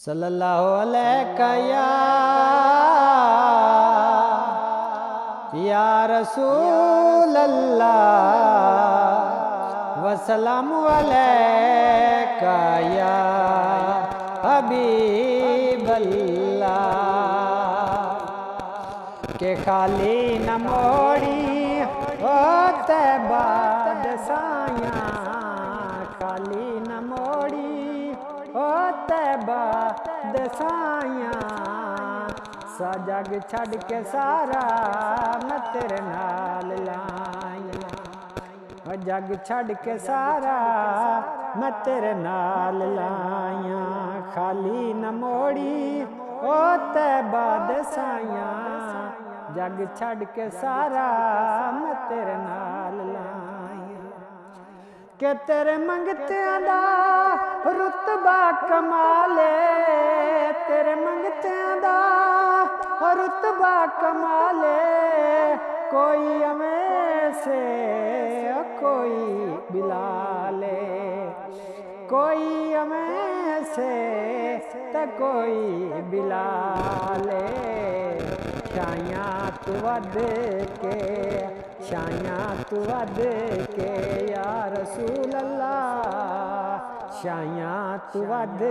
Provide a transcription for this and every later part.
सल्लल्लाहु अलैहि या रसूल अल्लाह वसलामु अलैका या हबीब अल्लाह के खाली न मोड़ी ओ तैबा दसाया खाली न मोड़ी ओ तैबा दसाया सा जग छड़ के सारा मैं तेरे नाल लाया जग छड़ के सारा मैं तेरे नाल लाया खाली न मोड़ी ओ तैबा दसाया जग छड़ के सारा मैं तेरे नाल लाया के तेरे मंगतियां दा रुतबा कमाले तेरे मंगतियां दा रुतबा कमाले कोई हमें से कोई बिलाले कोई हमें से तो कोई बिलाले शाया तू वद के शाया तू वद के या रसूल अल्लाह शाया तू वद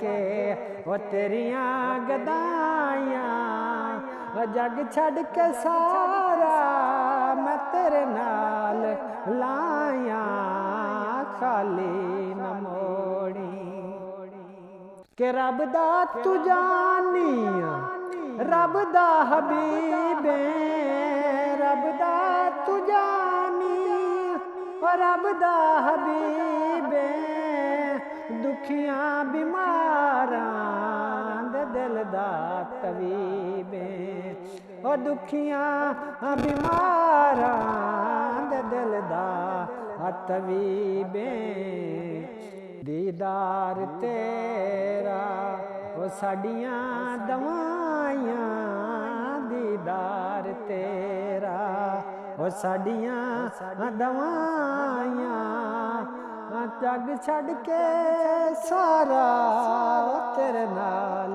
के वो तेरियां गदाइयां जग छड़ के सारा मैं तेरे नाल लाया खाली न मोड़ी के रब दा तू जानी रब दा हबीबे रब दा तू जानी रब दा हबीबे दुखियां बीमारां दे दिल दा तवीबे ओ दुखियां बीमारां दे दिल दा तवीबे दीदार तेरा ओ साडियां दवाइयां दीदार तेरा ओ साडियां दवाइयां जग छड़ के सारा तेरे नाल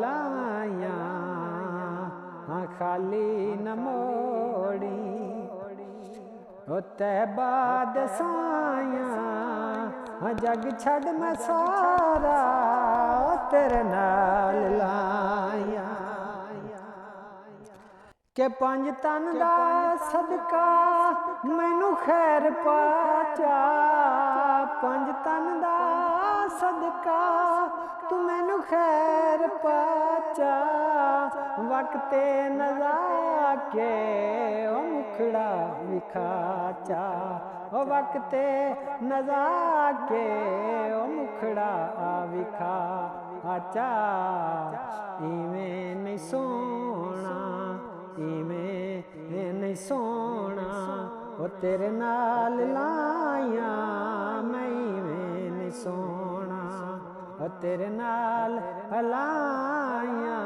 लाया खाली न मोड़ी ओ तैबा दसाया जग छड़ मैं सारा तेरे नाल लाया के पंज तन दा सदका मैनू खैर पाचा पंज तन दा सदका तू मैनू खैर पाचा वक्ते नजा के ओ मुखड़ा विखाचा ओ वक्ते नजा के ओ मुखड़ा विखा आचा इवें नहीं सोना इवें नहीं सोना ओ तेरे नाल लाया मैं इवें नहीं सोना ओ तेरे नाल लाया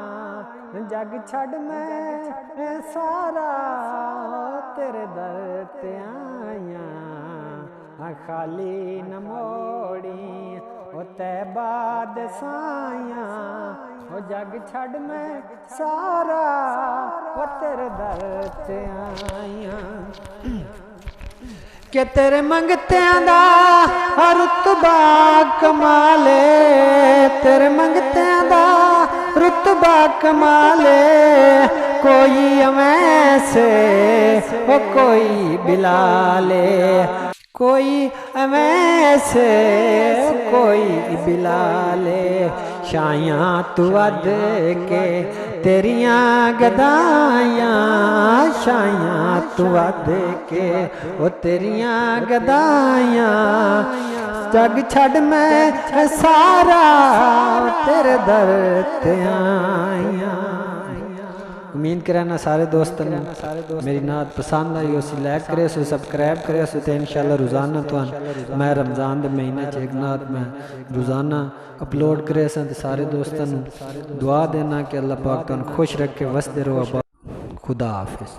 जग छड़ मैं सारा तेरे दर ते आया खाली न मोड़ी ओ तैबा दसाया ओ जग छड़ मैं सारा ओ तेरे दर ते आया के तेरे मंगतियां दा रुतबा कमाले तेरे मंगतियां दा रुतबा कमाले कोई हमें से ओ कोई बिलाले कोई हमें से कोई बिलाले शाया तू वद के तेरियां गदाइयां शाया तू वद के ओ तेरियां गदाइयां जग छड़ मैं सारा तेरे दर ते आया उम्मीद करना सारे दोस्तों मेरी नात पसंद आई उसे लाइक करे उसे सब्सक्राइब करे उसे तो इंशाल्लाह रोज़ाना तो मैं रमज़ान के महीने च एक नात मैं रोज़ाना अपलोड करे सारे दोस्तों दुआ देना कि अल्लाह पाक तुम खुश रखे वसदे रहो खुदा हाफिज़।